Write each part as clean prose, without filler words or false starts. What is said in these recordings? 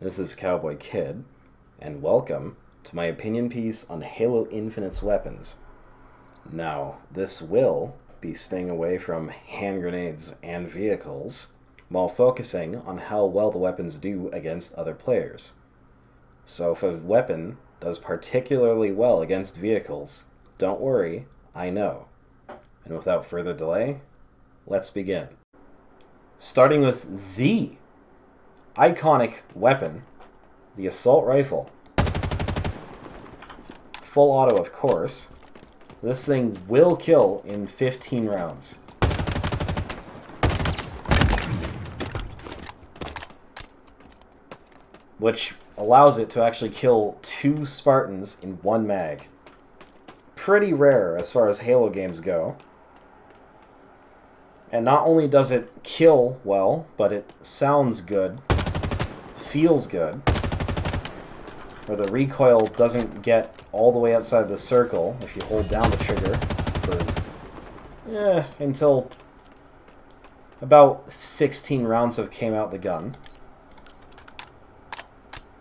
This is Cowboy Kid, and welcome to my opinion piece on Halo Infinite's weapons. Now, this will be staying away from hand grenades and vehicles, while focusing on how well the weapons do against other players. So if a weapon does particularly well against vehicles, don't worry, I know. And without further delay, let's begin. Starting with the iconic weapon, the assault rifle. Full auto, of course. This thing will kill in 15 rounds. Which allows it to actually kill 2 Spartans in 1 mag. Pretty rare as far as Halo games go. And not only does it kill well, but it sounds good, feels good, where the recoil doesn't get all the way outside the circle if you hold down the trigger for until about 16 rounds have came out the gun.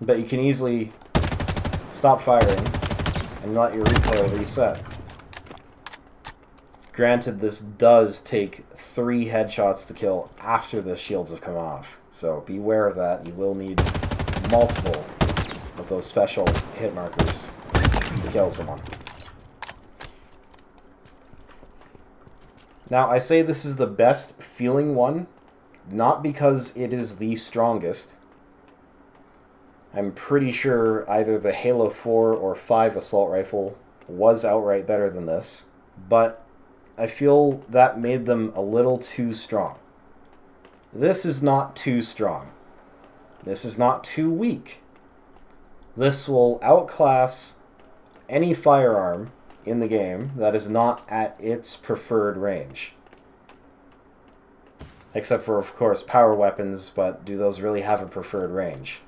But you can easily stop firing and let your recoil reset. Granted, this does take 3 headshots to kill after the shields have come off, so beware of that. You will need multiple of those special hit markers to kill someone. Now, I say this is the best feeling one, not because it is the strongest. I'm pretty sure either the Halo 4 or 5 assault rifle was outright better than this, but I feel that made them a little too strong. This is not too strong. This is not too weak. This will outclass any firearm in the game that is not at its preferred range. Except for, of course, power weapons, but do those really have a preferred range?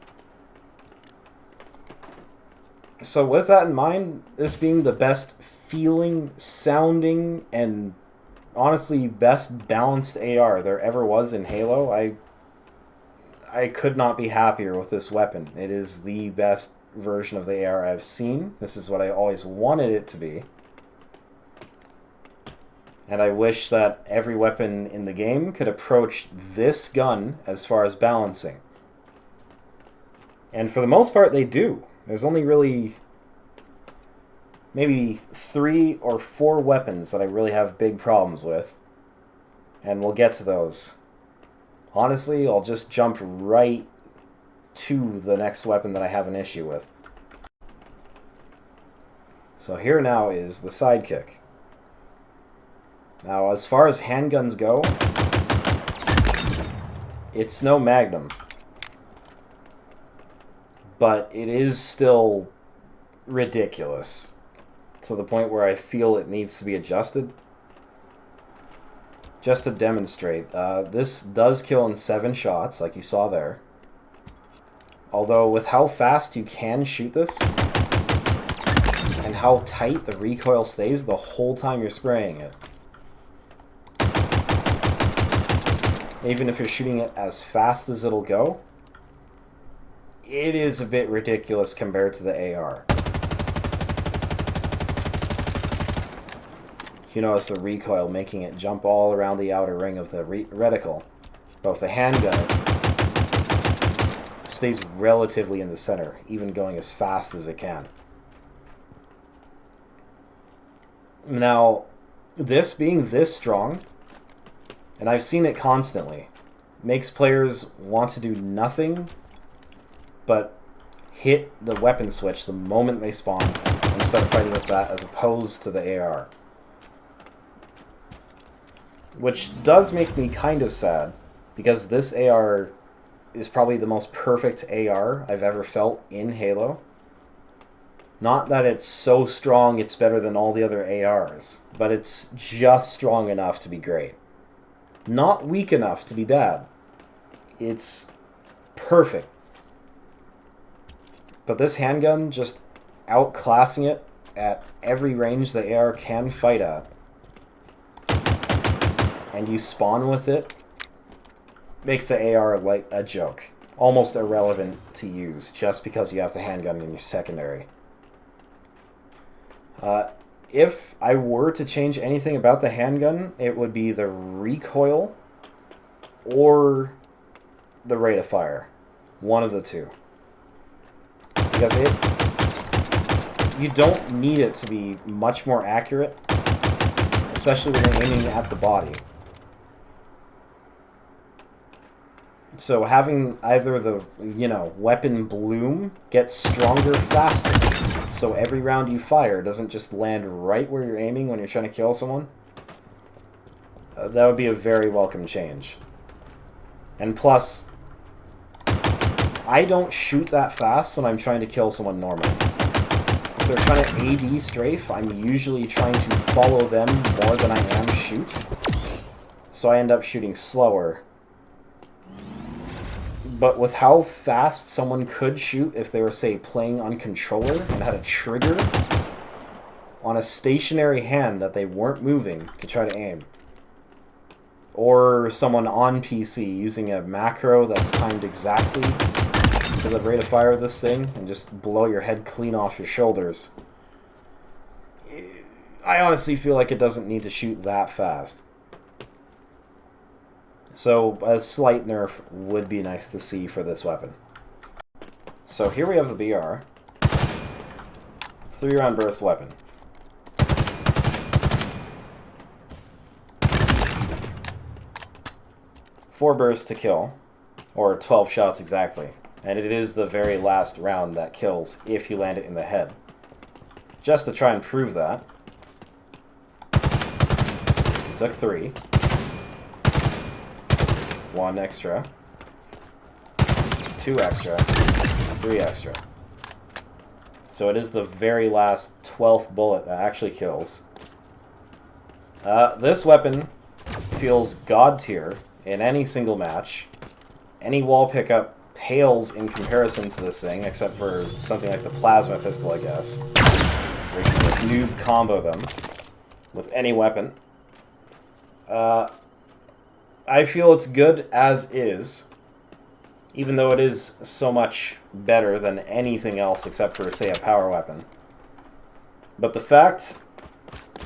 So with that in mind, this being the best feeling, sounding, and honestly best balanced AR there ever was in Halo, I could not be happier with this weapon. It is the best version of the AR I've seen. This is what I always wanted it to be. And I wish that every weapon in the game could approach this gun as far as balancing. And for the most part, they do. There's only really maybe 3 or 4 weapons that I really have big problems with. And we'll get to those. Honestly, I'll just jump right to the next weapon that I have an issue with. So here now is the sidekick. Now, as far as handguns go, it's no Magnum. But it is still ridiculous to the point where I feel it needs to be adjusted. Just to demonstrate, this does kill in 7 shots, like you saw there. Although, with how fast you can shoot this, and how tight the recoil stays the whole time you're spraying it, even if you're shooting it as fast as it'll go, it is a bit ridiculous compared to the AR. You notice the recoil making it jump all around the outer ring of the reticle. But with the handgun, it stays relatively in the center, even going as fast as it can. Now, this being this strong, and I've seen it constantly, makes players want to do nothing but hit the weapon switch the moment they spawn and start fighting with that, as opposed to the AR. Which does make me kind of sad, because this AR is probably the most perfect AR I've ever felt in Halo. Not that it's so strong it's better than all the other ARs, but it's just strong enough to be great. Not weak enough to be bad. It's perfect. But this handgun, just outclassing it at every range the AR can fight at, and you spawn with it, makes the AR like a joke. almost irrelevant to use just because you have the handgun in your secondary. If I were to change anything about the handgun, it would be the recoil or the rate of fire. One of the two. Because you don't need it to be much more accurate, especially when you're aiming at the body. So having either the, weapon bloom gets stronger faster, so every round you fire doesn't just land right where you're aiming when you're trying to kill someone, that would be a very welcome change. And plus, I don't shoot that fast when I'm trying to kill someone normally. If they're trying to AD strafe, I'm usually trying to follow them more than I am shoot, so I end up shooting slower. But with how fast someone could shoot if they were, say, playing on controller and had a trigger on a stationary hand that they weren't moving to try to aim, or someone on PC using a macro that's timed exactly to the rate of fire of this thing and just blow your head clean off your shoulders, I honestly feel like it doesn't need to shoot that fast. So a slight nerf would be nice to see for this weapon. So here we have the BR. 3-round burst weapon. Four bursts to kill, or 12 shots exactly. And it is the very last round that kills if you land it in the head. Just to try and prove that, it took 3. 1 extra, 2 extra, 3 extra. So it is the very last 12th bullet that actually kills. This weapon feels god tier in any single match. Any wall pickup pales in comparison to this thing, except for something like the plasma pistol, I guess. Where you can just noob combo them with any weapon. I feel it's good as is, even though it is so much better than anything else except for, say, a power weapon. But the fact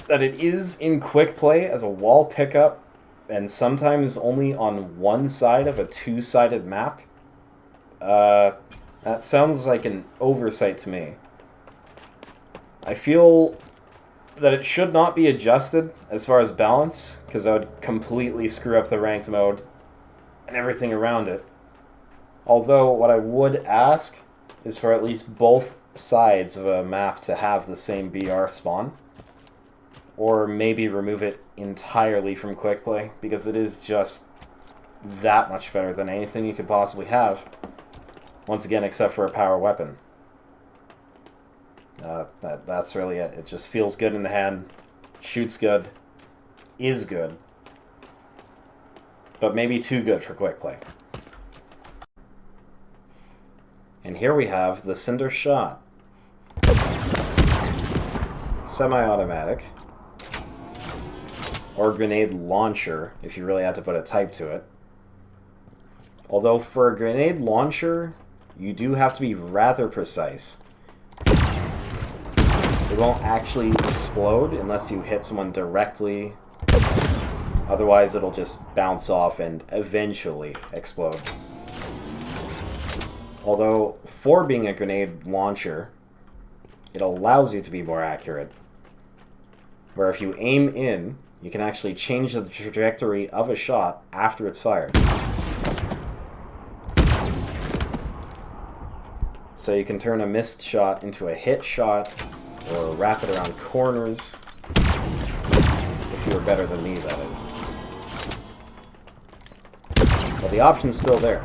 that it is in quick play as a wall pickup, and sometimes only on one side of a two-sided map, that sounds like an oversight to me. I feel that it should not be adjusted as far as balance, because that would completely screw up the ranked mode and everything around it. Although, what I would ask is for at least both sides of a map to have the same BR spawn. Or maybe remove it entirely from quick play, because it is just that much better than anything you could possibly have. Once again, except for a power weapon. That's really it. It just feels good in the hand, shoots good, is good, but maybe too good for quick play. And here we have the Cinder Shot. Semi-automatic, or grenade launcher, if you really had to put a type to it. Although for a grenade launcher, you do have to be rather precise. It won't actually explode unless you hit someone directly. Otherwise, it'll just bounce off and eventually explode. Although, for being a grenade launcher, it allows you to be more accurate. Where if you aim in, you can actually change the trajectory of a shot after it's fired. So you can turn a missed shot into a hit shot, or wrap it around corners, if you were better than me, that is. But the option's still there.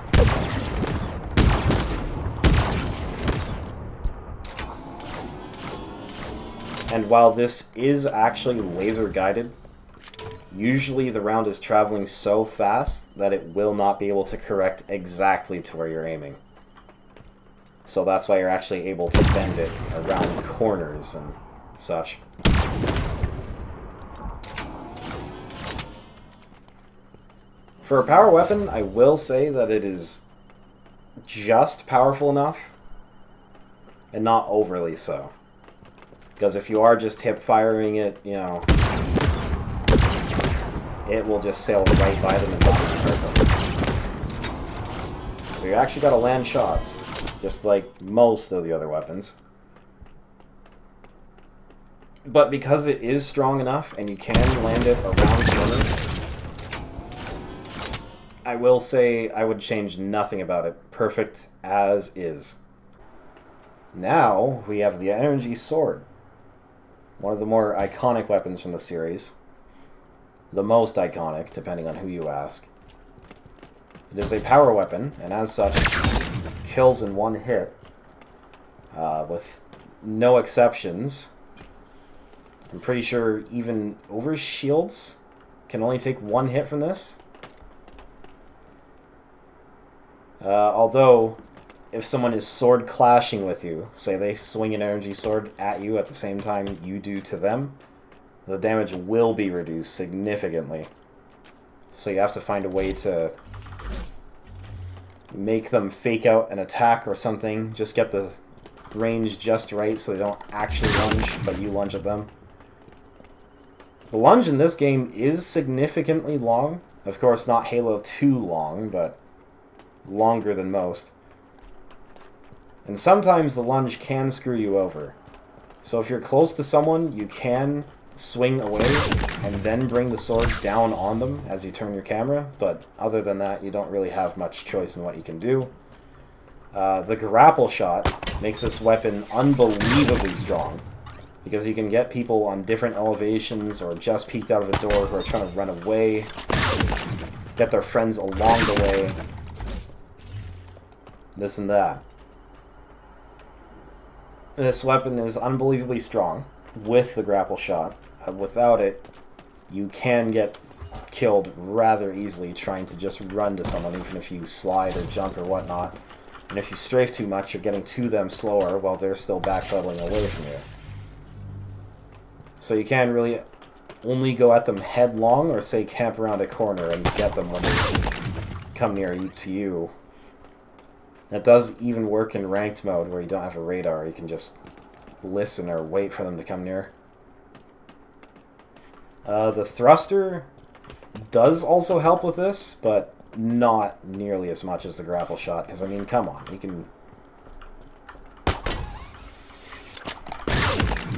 And while this is actually laser guided, usually the round is traveling so fast that it will not be able to correct exactly to where you're aiming. So that's why you're actually able to bend it around corners and such. For a power weapon, I will say that it is just powerful enough and not overly so. Because if you are just hip firing it, you know, it will just sail right by them and not hurt them. So you actually gotta land shots, just like most of the other weapons. But because it is strong enough and you can land it around corners, I will say I would change nothing about it. Perfect as is. Now we have the energy sword. One of the more iconic weapons from the series. The most iconic, depending on who you ask. It is a power weapon, and as such, kills in one hit. With no exceptions. I'm pretty sure even overshields can only take one hit from this. Although, if someone is sword clashing with you, say they swing an energy sword at you at the same time you do to them, the damage will be reduced significantly. So you have to find a way to make them fake out an attack or something. Just get the range just right so they don't actually lunge, but you lunge at them. The lunge in this game is significantly long. Of course, not Halo 2 long, but longer than most. And sometimes the lunge can screw you over. So if you're close to someone, you can swing away and then bring the sword down on them as you turn your camera, but other than that, you don't really have much choice in what you can do. The grapple shot makes this weapon unbelievably strong, because you can get people on different elevations or just peeked out of a door who are trying to run away, get their friends along the way, this and that. This weapon is unbelievably strong with the grapple shot. Without it, you can get killed rather easily trying to just run to someone, even if you slide or jump or whatnot. And if you strafe too much, you're getting to them slower while they're still backpedaling away from you. So you can really only go at them headlong or, say, camp around a corner and get them when they come near to you. That does even work in ranked mode where you don't have a radar. You can just listen or wait for them to come near. The thruster does also help with this, but not nearly as much as the grapple shot, because, I mean, come on. You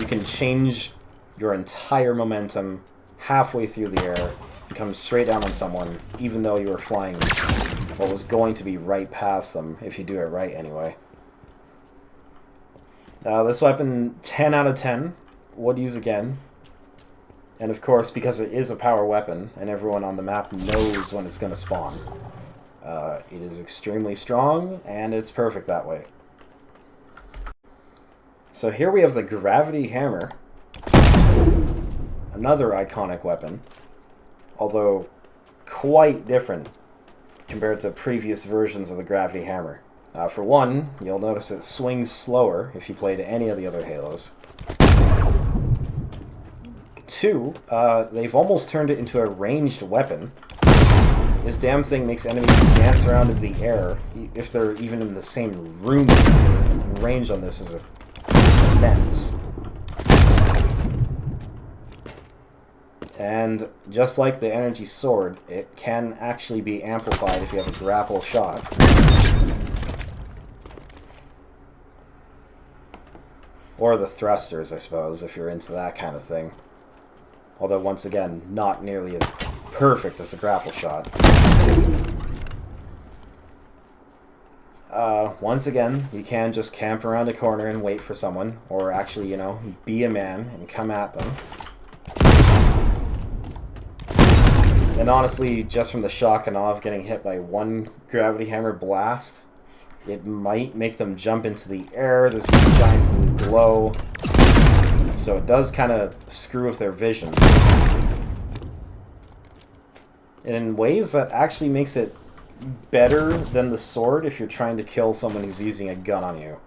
can change your entire momentum halfway through the air and come straight down on someone, even though you were flying what was going to be right past them, if you do it right anyway. This weapon, 10 out of 10, would use again. And of course, because it is a power weapon, and everyone on the map knows when it's going to spawn, it is extremely strong, and it's perfect that way. So here we have the gravity hammer. Another iconic weapon, although quite different compared to previous versions of the gravity hammer. For one, you'll notice it swings slower if you played any of the other Halos. Two, they've almost turned it into a ranged weapon. This damn thing makes enemies dance around in the air if they're even in the same room as you. The range on this is immense. And just like the energy sword, it can actually be amplified if you have a grapple shot. Or the thrusters, I suppose, if you're into that kind of thing. Although, once again, not nearly as perfect as the grapple shot. Once again, you can just camp around a corner and wait for someone, or actually, you know, be a man and come at them. And honestly, just from the shock and awe of getting hit by one gravity hammer blast, it might make them jump into the air. There's a giant blue glow. So it does kind of screw with their vision. And in ways that actually makes it better than the sword if you're trying to kill someone who's using a gun on you.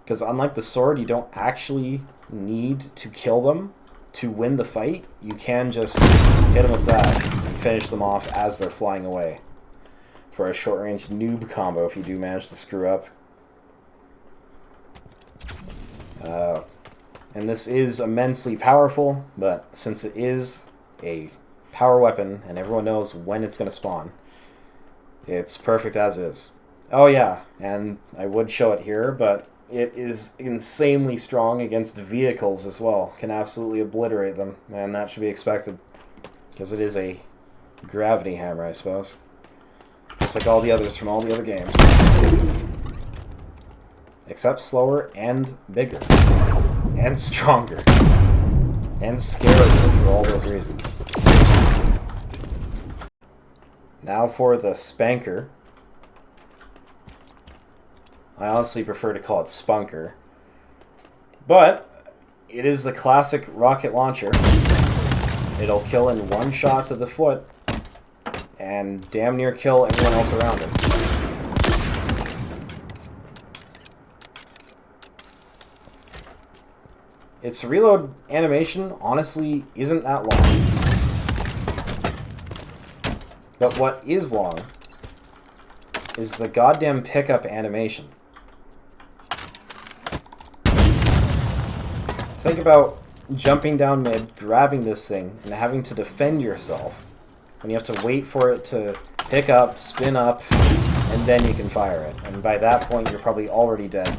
Because unlike the sword, you don't actually need to kill them to win the fight. You can just hit them with that and finish them off as they're flying away. for a short-range noob combo if you do manage to screw up. And this is immensely powerful, but since it is a power weapon and everyone knows when it's going to spawn, it's perfect as is. Oh yeah, and I would show it here, but it is insanely strong against vehicles as well. Can absolutely obliterate them, and that should be expected, because it is a gravity hammer, I suppose. Just like all the others from all the other games. Except slower and bigger. And stronger. And scarier for all those reasons. Now for the spanker. I honestly prefer to call it spunker. But it is the classic rocket launcher. It'll kill in one shot to the foot and damn near kill everyone else around it. Its reload animation, honestly, isn't that long. But what is long is the goddamn pickup animation. Think about jumping down mid, grabbing this thing, and having to defend yourself. When you have to wait for it to pick up, spin up, and then you can fire it. And by that point, you're probably already dead.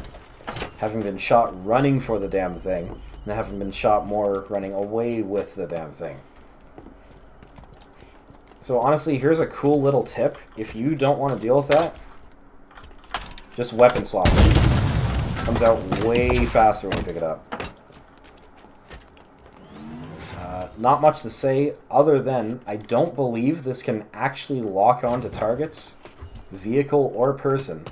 Having been shot running for the damn thing, and having been shot more running away with the damn thing. So honestly, here's a cool little tip. If you don't want to deal with that, just weapon swap it. Comes out way faster when you pick it up. Not much to say other than I don't believe this can actually lock onto targets, vehicle or person.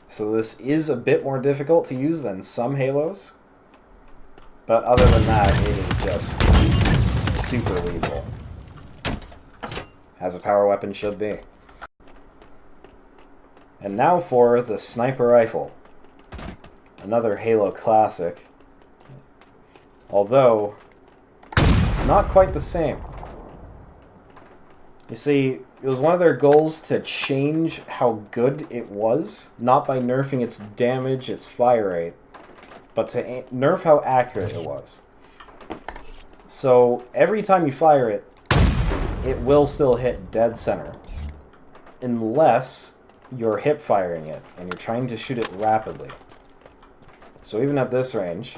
So this is a bit more difficult to use than some Halos. But other than that, it is just super lethal. As a power weapon should be. And now for the sniper rifle. Another Halo classic. Although, not quite the same. You see, it was one of their goals to change how good it was, not by nerfing its damage, its fire rate, but to nerf how accurate it was. So, every time you fire it, it will still hit dead center. Unless you're hip firing it, and you're trying to shoot it rapidly. So even at this range,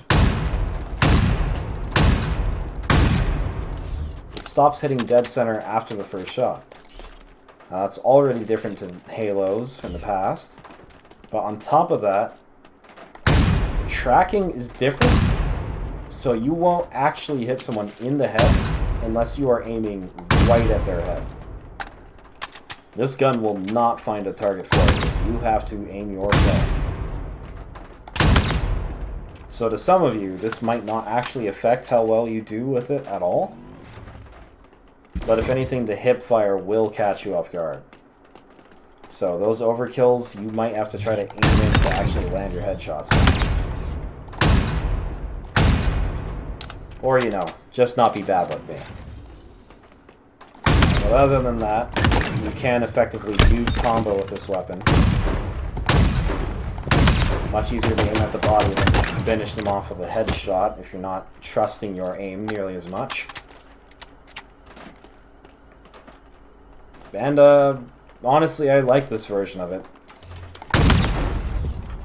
it stops hitting dead center after the first shot. Now that's already different to Halos in the past, but on top of that, tracking is different, so you won't actually hit someone in the head unless you are aiming right at their head. This gun will not find a target for you. You have to aim yourself. So to some of you, this might not actually affect how well you do with it at all. But if anything, the hip fire will catch you off guard. So those overkills, you might have to try to aim in to actually land your headshots. Or, you know, just not be bad like me. But other than that, you can effectively do combo with this weapon. Much easier to aim at the body than finish them off with a headshot if you're not trusting your aim nearly as much. And, honestly, I like this version of it.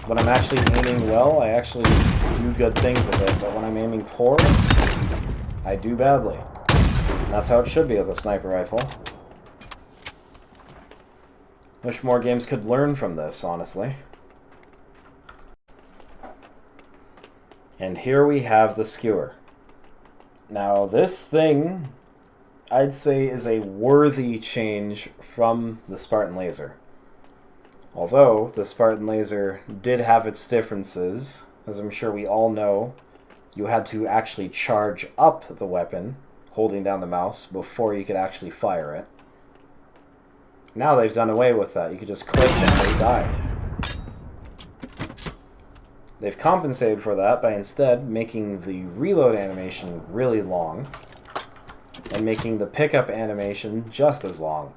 When I'm actually aiming well, I actually do good things with it, but when I'm aiming poor, I do badly. And that's how it should be with a sniper rifle. Wish more games could learn from this, honestly. And here we have the skewer. Now, this thing, I'd say, is a worthy change from the Spartan Laser. Although, the Spartan Laser did have its differences. As I'm sure we all know, you had to actually charge up the weapon, holding down the mouse, before you could actually fire it. Now they've done away with that. You could just click and they die. They've compensated for that by instead making the reload animation really long and making the pickup animation just as long.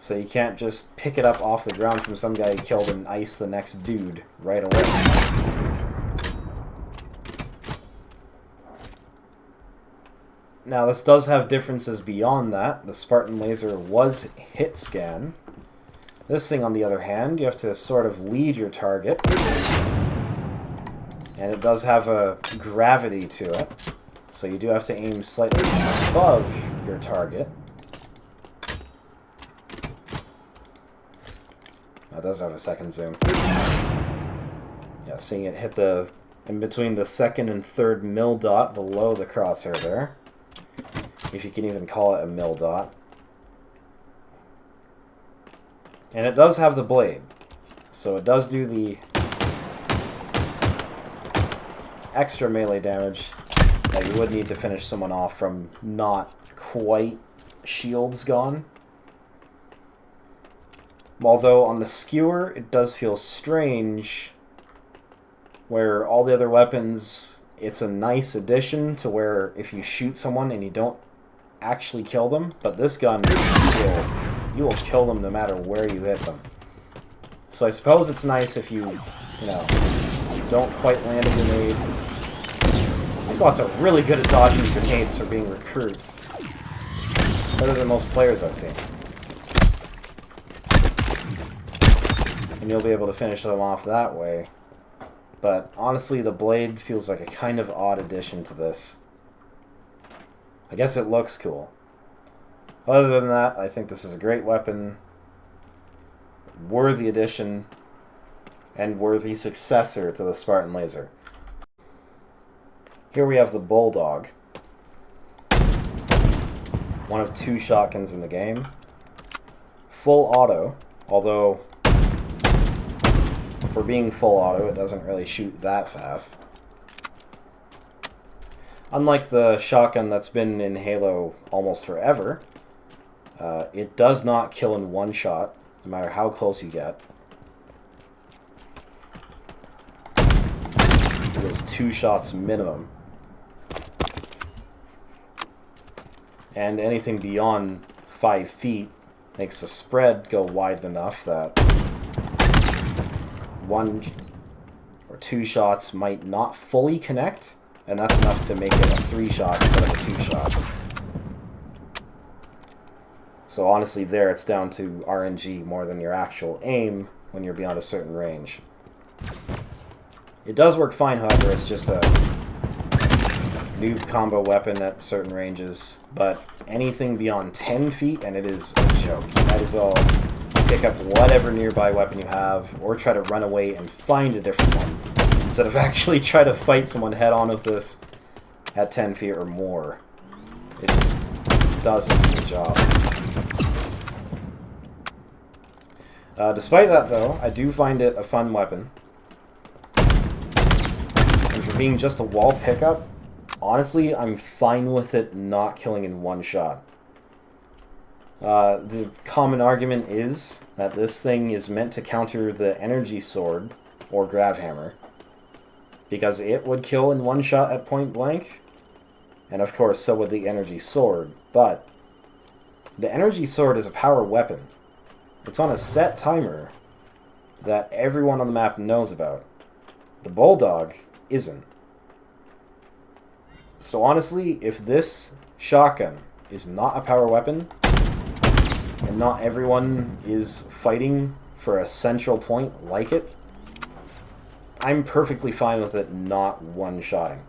So you can't just pick it up off the ground from some guy you killed and ice the next dude right away. Now this does have differences beyond that. The Spartan laser was hit scan. This thing, on the other hand, you have to sort of lead your target. And it does have a gravity to it. So you do have to aim slightly above your target. That does have a second zoom. Yeah, seeing it hit the in between the second and third mill dot below the crosshair there. If you can even call it a mill dot. And it does have the blade. So it does do the extra melee damage that you would need to finish someone off from not quite shields gone. Although on the skewer, it does feel strange, where all the other weapons, it's a nice addition to where if you shoot someone and you don't actually kill them, but this gun, you will kill them no matter where you hit them. So I suppose it's nice if you don't quite land a grenade. These bots are really good at dodging grenades for being recruit. Better than most players I've seen. And you'll be able to finish them off that way. But honestly, the blade feels like a kind of odd addition to this. I guess it looks cool. Other than that, I think this is a great weapon, worthy addition, and worthy successor to the Spartan laser. Here we have the Bulldog. One of 2 shotguns in the game. Full auto, although for being full auto, it doesn't really shoot that fast. Unlike the shotgun that's been in Halo almost forever, it does not kill in one shot, no matter how close you get. It is 2 shots minimum. And anything beyond 5 feet makes the spread go wide enough that 1 or 2 shots might not fully connect, and that's enough to make it a 3 shot instead of a 2 shot. So honestly there it's down to RNG more than your actual aim when you're beyond a certain range. It does work fine, however, it's just a noob combo weapon at certain ranges, but anything beyond 10 feet and it is a joke. You might as well pick up whatever nearby weapon you have, or try to run away and find a different one, instead of actually try to fight someone head on with this at 10 feet or more. It just doesn't do the job. Despite that though, I do find it a fun weapon. And for being just a wall pickup, honestly, I'm fine with it not killing in 1 shot. The common argument is that this thing is meant to counter the energy sword, or gravhammer, because it would kill in 1 shot at point blank, and of course so would the energy sword, but the energy sword is a power weapon. It's on a set timer that everyone on the map knows about. The Bulldog isn't. So honestly, if this shotgun is not a power weapon, and not everyone is fighting for a central point like it, I'm perfectly fine with it not one-shotting.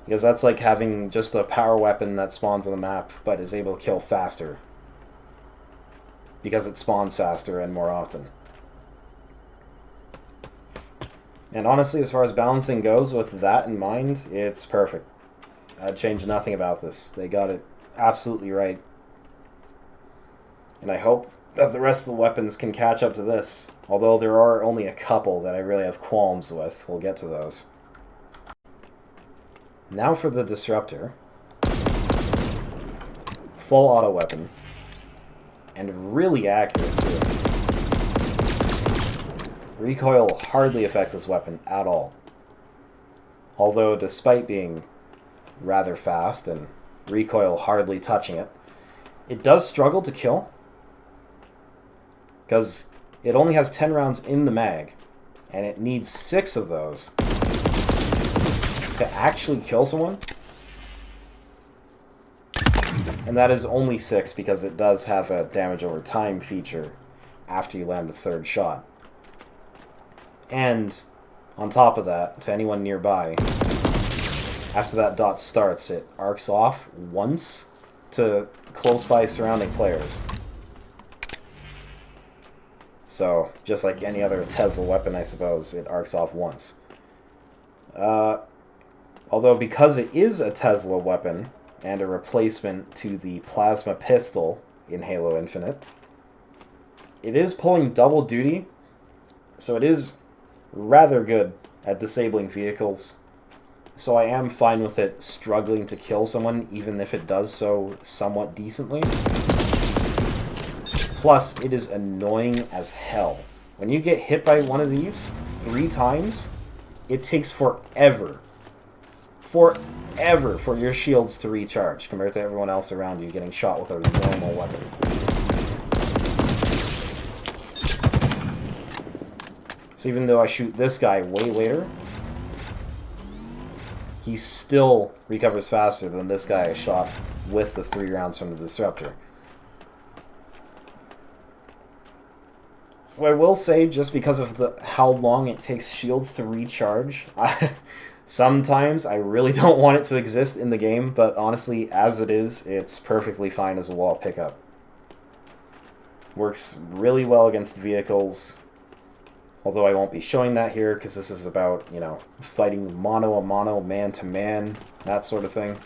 Because that's like having just a power weapon that spawns on the map, but is able to kill faster. Because it spawns faster and more often. And honestly, as far as balancing goes, with that in mind, it's perfect. I'd change nothing about this. They got it absolutely right. And I hope that the rest of the weapons can catch up to this. Although there are only a couple that I really have qualms with. We'll get to those. Now for the Disruptor. Full auto weapon. And really accurate too. Recoil hardly affects this weapon at all. Although despite being rather fast and recoil hardly touching it, it does struggle to kill. because it only has 10 rounds in the mag, and it needs 6 of those to actually kill someone. And that is only 6 because it does have a damage over time feature after you land the 3rd shot. And on top of that, to anyone nearby, after that dot starts, it arcs off once to close by surrounding players. So, just like any other Tesla weapon, I suppose, it arcs off once. Although, because it is a Tesla weapon and a replacement to the plasma pistol in Halo Infinite, it is pulling double duty, so it is rather good at disabling vehicles. So I am fine with it struggling to kill someone, even if it does so somewhat decently. Plus, it is annoying as hell. When you get hit by one of these 3 times, it takes forever for your shields to recharge, compared to everyone else around you getting shot with a normal weapon. So even though I shoot this guy way later, he still recovers faster than this guy I shot with the 3 rounds from the Disruptor. So I will say, just because of how long it takes shields to recharge, sometimes I really don't want it to exist in the game, but honestly, as it is, it's perfectly fine as a wall pickup. Works really well against vehicles, although I won't be showing that here, because this is about, you know, fighting mano-a-mano, man-to-man, that sort of thing.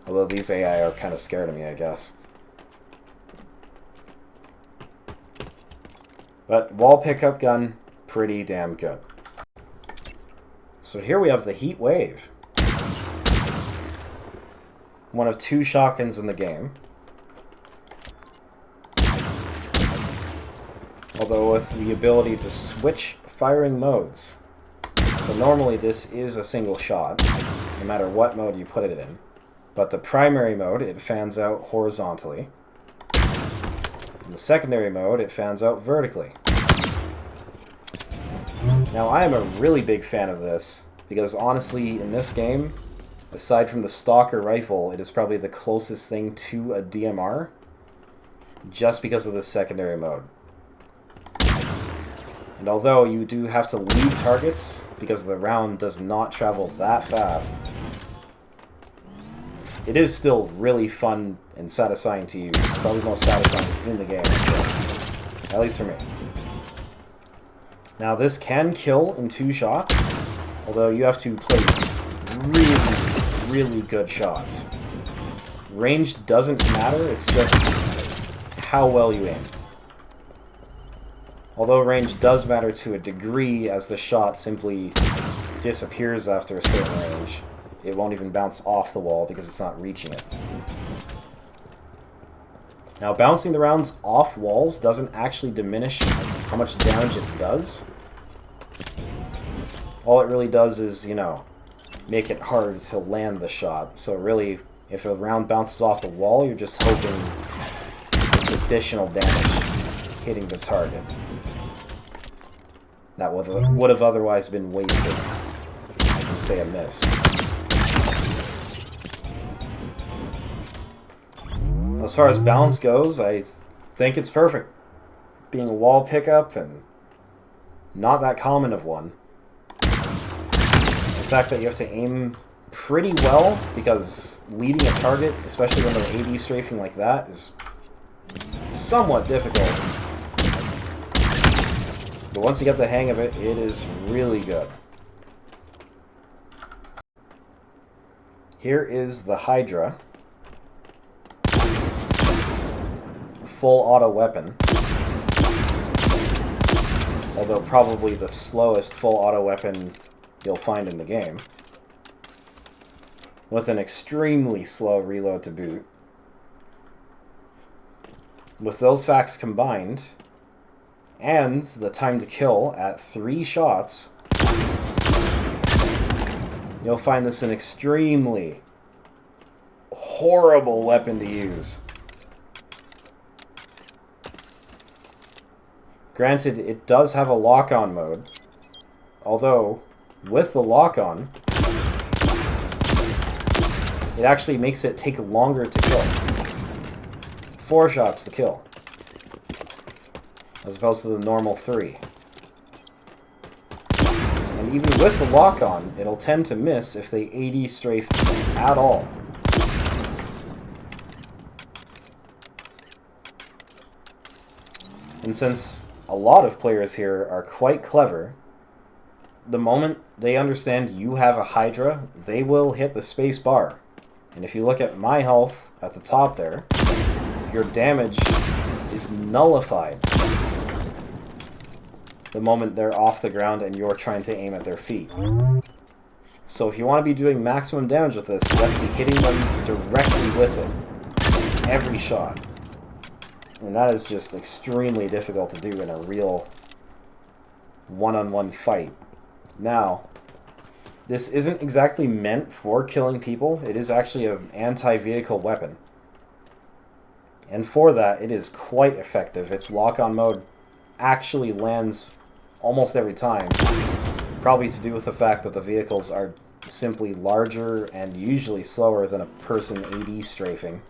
Although these AI are kind of scared of me, I guess. But wall pickup gun, pretty damn good. So here we have the Heat Wave. One of 2 shotguns in the game. Although with the ability to switch firing modes. So normally this is a single shot, no matter what mode you put it in. But the primary mode, it fans out horizontally. In the secondary mode, it fans out vertically. Now, I am a really big fan of this, because honestly, in this game, aside from the Stalker rifle, it is probably the closest thing to a DMR, just because of the secondary mode. And although you do have to lead targets, because the round does not travel that fast, it is still really fun and satisfying to use. It's probably the most satisfying in the game, so, at least for me. Now this can kill in 2 shots, although you have to place really, really good shots. Range doesn't matter, it's just how well you aim. Although range does matter to a degree, as the shot simply disappears after a certain range. It won't even bounce off the wall because it's not reaching it. Now, bouncing the rounds off walls doesn't actually diminish how much damage it does. All it really does is, you know, make it hard to land the shot. So really, if a round bounces off the wall, you're just hoping it's additional damage hitting the target. That would have otherwise been wasted in, say, a miss. As far as balance goes, I think it's perfect. Being a wall pickup and not that common of one. The fact that you have to aim pretty well, because leading a target, especially when they're AD strafing like that, is somewhat difficult. But once you get the hang of it, it is really good. Here is the Hydra. Full auto weapon. Although probably the slowest full auto weapon you'll find in the game. With an extremely slow reload to boot. With those facts combined, and the time to kill at 3 shots, you'll find this an extremely horrible weapon to use. Granted, it does have a lock-on mode, although with the lock-on, it actually makes it take longer to kill. 4 shots to kill, as opposed to the normal 3. And even with the lock-on, it'll tend to miss if they AD strafe at all. And since a lot of players here are quite clever, the moment they understand you have a Hydra, they will hit the space bar. And if you look at my health at the top there, your damage is nullified the moment they're off the ground and you're trying to aim at their feet. So if you want to be doing maximum damage with this, you have to be hitting them directly with it. Every shot. And that is just extremely difficult to do in a real one-on-one fight. Now, this isn't exactly meant for killing people. It is actually an anti-vehicle weapon. And for that, it is quite effective. Its lock-on mode actually lands almost every time. Probably to do with the fact that the vehicles are simply larger and usually slower than a person AD strafing.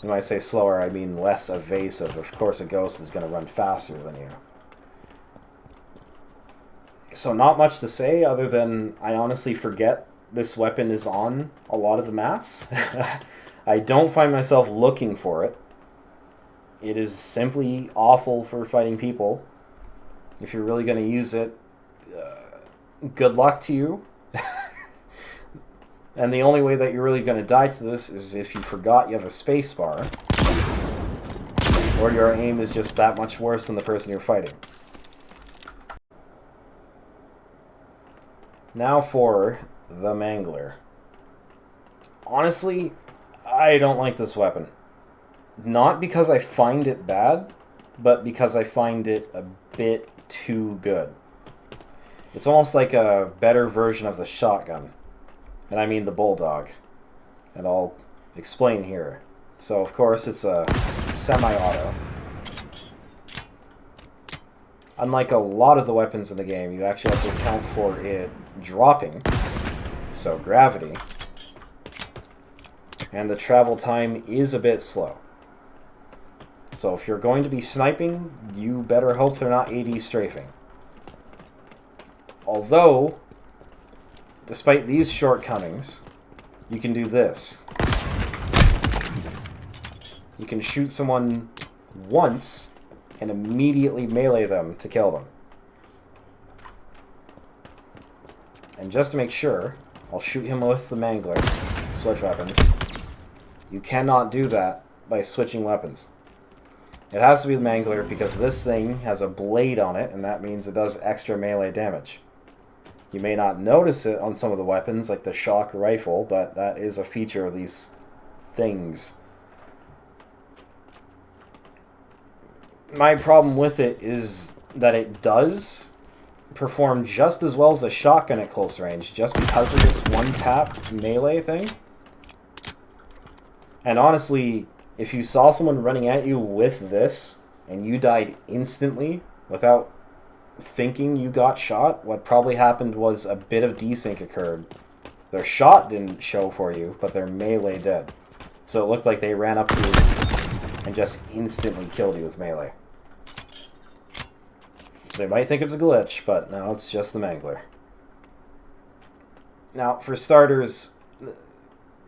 And when I say slower, I mean less evasive. Of course, a ghost is going to run faster than you. So not much to say other than I honestly forget this weapon is on a lot of the maps. I don't find myself looking for it. It is simply awful for fighting people. If you're really going to use it, good luck to you. And the only way that you're really going to die to this is if you forgot you have a space bar, or your aim is just that much worse than the person you're fighting. Now for the Mangler. Honestly, I don't like this weapon. Not because I find it bad, but because I find it a bit too good. It's almost like a better version of the shotgun. And I mean the Bulldog. And I'll explain here. So, of course, it's a semi-auto. Unlike a lot of the weapons in the game, you actually have to account for it dropping. So, gravity. And the travel time is a bit slow. So if you're going to be sniping, you better hope they're not AD strafing. Although, despite these shortcomings, you can do this. You can shoot someone once and immediately melee them to kill them. And just to make sure, I'll shoot him with the Mangler. Switch weapons. You cannot do that by switching weapons. It has to be the Mangler because this thing has a blade on it, and that means it does extra melee damage. You may not notice it on some of the weapons, like the shock rifle, but that is a feature of these things. My problem with it is that it does perform just as well as the shotgun at close range, just because of this one-tap melee thing. And honestly, if you saw someone running at you with this, and you died instantly without thinking you got shot, what probably happened was a bit of desync occurred. Their shot didn't show for you, but their melee did. So it looked like they ran up to you and just instantly killed you with melee. They might think it's a glitch, but no, it's just the Mangler. Now, for starters,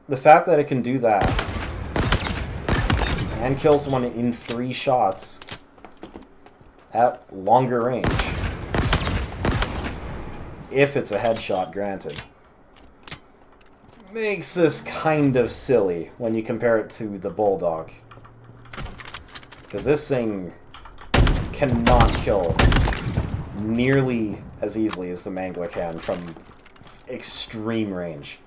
the fact that it can do that and kill someone in 3 shots at longer range, if it's a headshot, granted, makes this kind of silly when you compare it to the Bulldog. Because this thing cannot kill nearly as easily as the Mangler can from extreme range.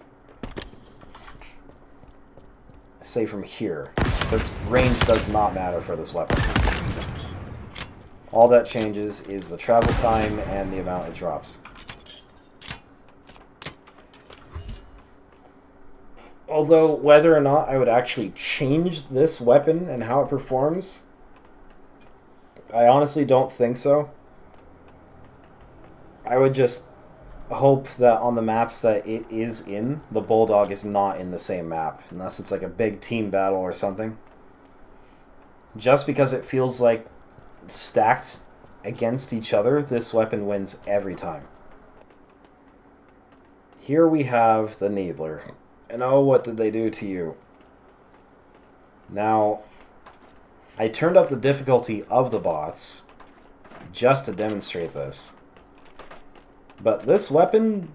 Say from here, because range does not matter for this weapon. All that changes is the travel time and the amount it drops. Although, whether or not I would actually change this weapon and how it performs, I honestly don't think so. I would just hope that on the maps that it is in, the Bulldog is not in the same map, unless it's like a big team battle or something. Just because it feels like stacked against each other, this weapon wins every time. Here we have the Needler. And oh, what did they do to you? Now, I turned up the difficulty of the bots just to demonstrate this. But this weapon,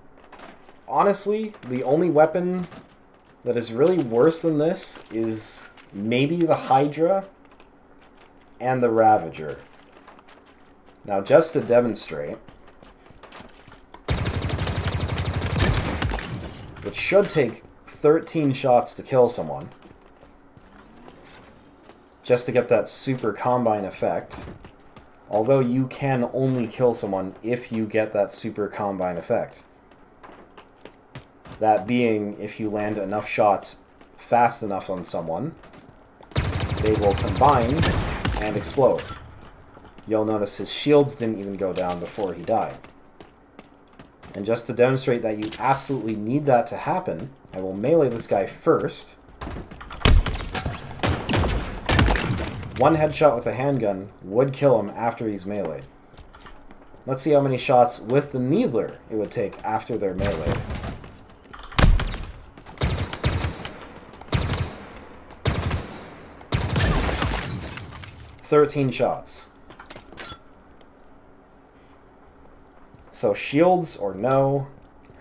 honestly, the only weapon that is really worse than this is maybe the Hydra and the Ravager. Now, just to demonstrate, it should take 13 shots to kill someone, just to get that super combine effect. Although you can only kill someone if you get that super combine effect. That being, if you land enough shots fast enough on someone, they will combine and explode. You'll notice his shields didn't even go down before he died. And just to demonstrate that you absolutely need that to happen, I will melee this guy first. One headshot with a handgun would kill him after he's meleeed. Let's see how many shots with the Needler it would take after they're meleeed. "13 shots. So shields or no,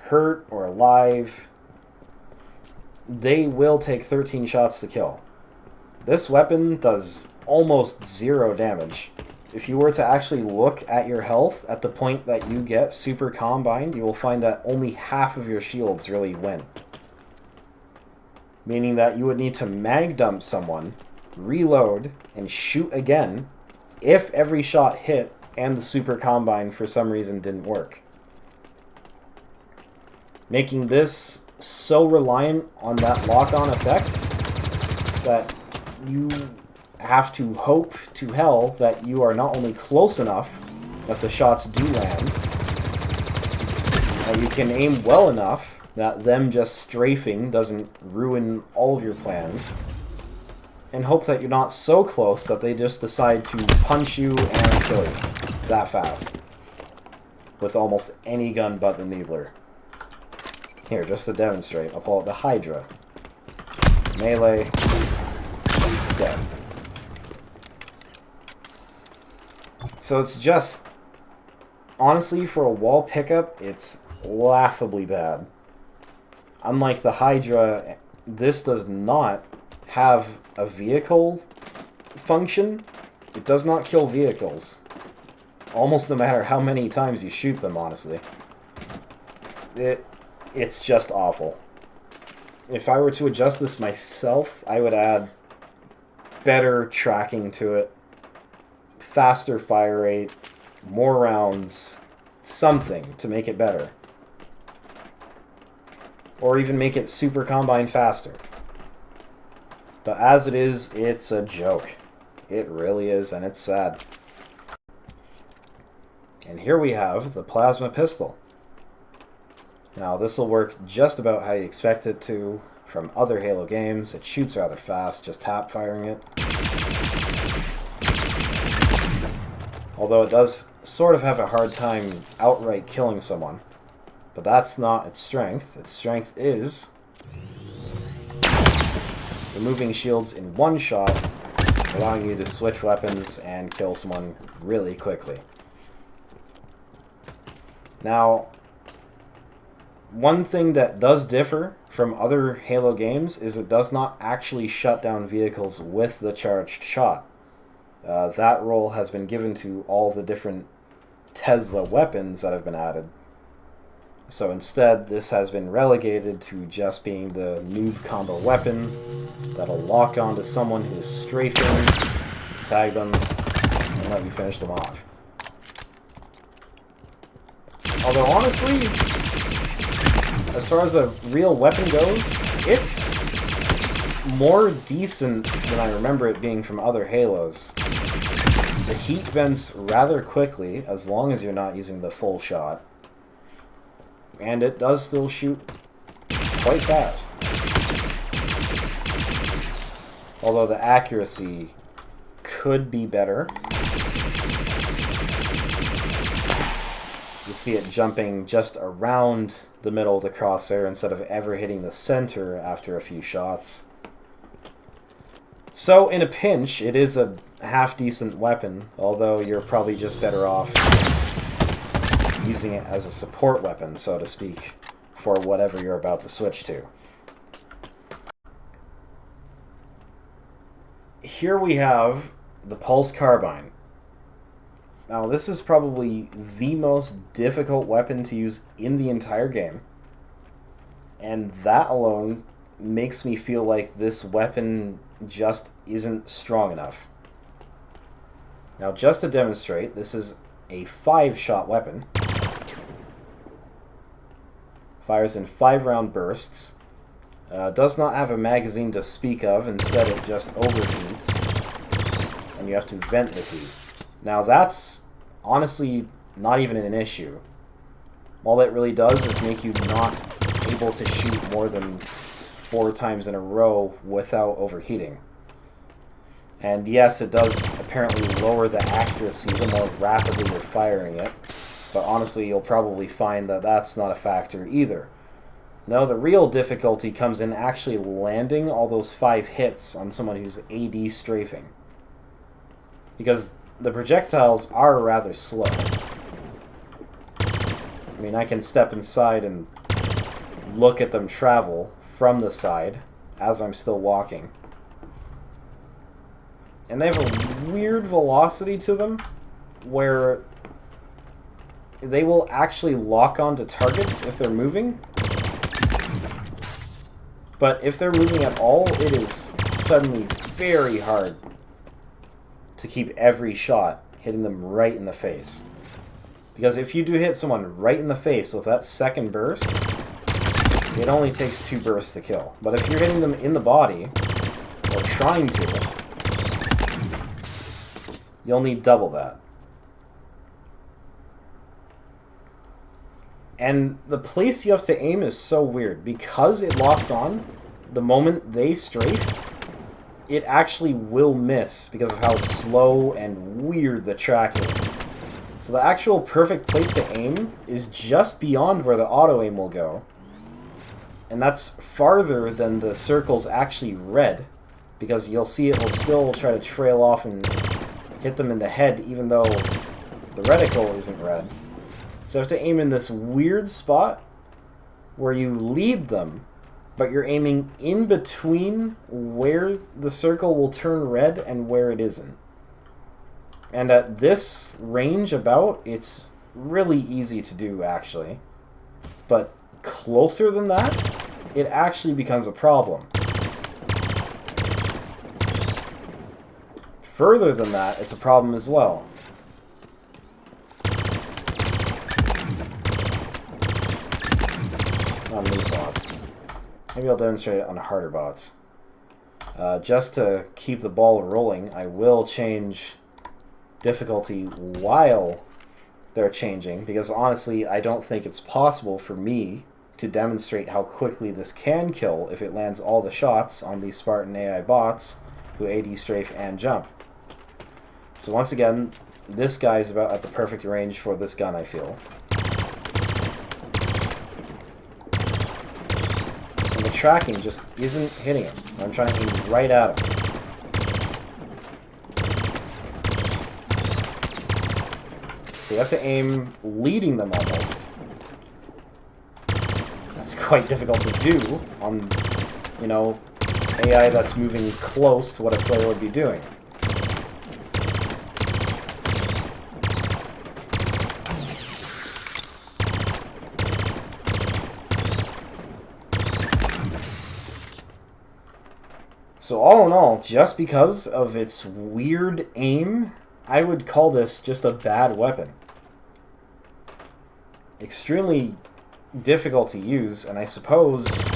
hurt or alive, they will take 13 shots to kill. This weapon does almost 0 damage. If you were to actually look at your health at the point that you get super combined, you will find that only half of your shields really win. Meaning that you would need to mag dump someone, reload, and shoot again if every shot hit and the super combine for some reason didn't work. Making this so reliant on that lock-on effect that you have to hope to hell that you are not only close enough that the shots do land, that you can aim well enough that them just strafing doesn't ruin all of your plans, and hope that you're not so close that they just decide to punch you and kill you that fast with almost any gun but the Needler. Here, just to demonstrate, I'll pull out the Hydra. Melee. Dead. So it's just, honestly, for a wall pickup, it's laughably bad. Unlike the Hydra, this does not have a vehicle function. It does not kill vehicles. Almost no matter how many times you shoot them, honestly. It's just awful. If I were to adjust this myself, I would add better tracking to it, faster fire rate, more rounds, something to make it better. Or even make it super combine faster. But as it is, it's a joke. It really is, and it's sad. And here we have the plasma pistol. Now this will work just about how you expect it to from other Halo games. It shoots rather fast, just tap firing it. Although it does sort of have a hard time outright killing someone. But that's not its strength. Its strength is removing shields in one shot, allowing you to switch weapons and kill someone really quickly. Now, one thing that does differ from other Halo games is it does not actually shut down vehicles with the charged shot. That role has been given to all the different Tesla weapons that have been added. So instead, this has been relegated to just being the noob combo weapon that'll lock onto someone who's strafing, tag them, and let you finish them off. Although honestly, as far as a real weapon goes, it's more decent than I remember it being from other Halos. The heat vents rather quickly, as long as you're not using the full shot. And it does still shoot quite fast. Although the accuracy could be better. You see it jumping just around the middle of the crosshair instead of ever hitting the center after a few shots. So, in a pinch, it is a half-decent weapon, although you're probably just better off using it as a support weapon, so to speak, for whatever you're about to switch to. Here we have the Pulse Carbine. Now, this is probably the most difficult weapon to use in the entire game, and that alone makes me feel like this weapon just isn't strong enough. Now, just to demonstrate, this is a 5-shot weapon. Fires in 5-round bursts. Does not have a magazine to speak of, instead it just overheats, and you have to vent the heat. Now that's honestly not even an issue. All that really does is make you not able to shoot more than 4 times in a row without overheating. And yes, it does apparently lower the accuracy the more rapidly you're firing it, but honestly you'll probably find that that's not a factor either. No, the real difficulty comes in actually landing all those 5 hits on someone who's AD strafing. Because the projectiles are rather slow. I mean, I can step inside and look at them travel from the side as I'm still walking. And they have a weird velocity to them where they will actually lock onto targets if they're moving. But if they're moving at all, it is suddenly very hard to keep every shot hitting them right in the face. Because if you do hit someone right in the face with that second burst, it only takes 2 bursts to kill. But if you're hitting them in the body, or trying to, you'll need double that. And the place you have to aim is so weird. Because it locks on, the moment they strafe, it actually will miss because of how slow and weird the tracking is. So the actual perfect place to aim is just beyond where the auto-aim will go. And that's farther than the circle's actually red, because you'll see it will still try to trail off and hit them in the head even though the reticle isn't red. So you have to aim in this weird spot where you lead them, but you're aiming in between where the circle will turn red and where it isn't. And at this range about, it's really easy to do, actually. But closer than that, it actually becomes a problem. Further than that, it's a problem as well. On these bots. Maybe I'll demonstrate it on harder bots. Just to keep the ball rolling, I will change difficulty while they're changing, because honestly, I don't think it's possible for me to demonstrate how quickly this can kill if it lands all the shots on these Spartan AI bots who AD strafe and jump. So once again, this guy is about at the perfect range for this gun, I feel. And the tracking just isn't hitting him. I'm trying to aim right at him. So you have to aim leading them almost. That's quite difficult to do on, you know, AI that's moving close to what a player would be doing. So all in all, just because of its weird aim, I would call this just a bad weapon. Extremely difficult to use, and I suppose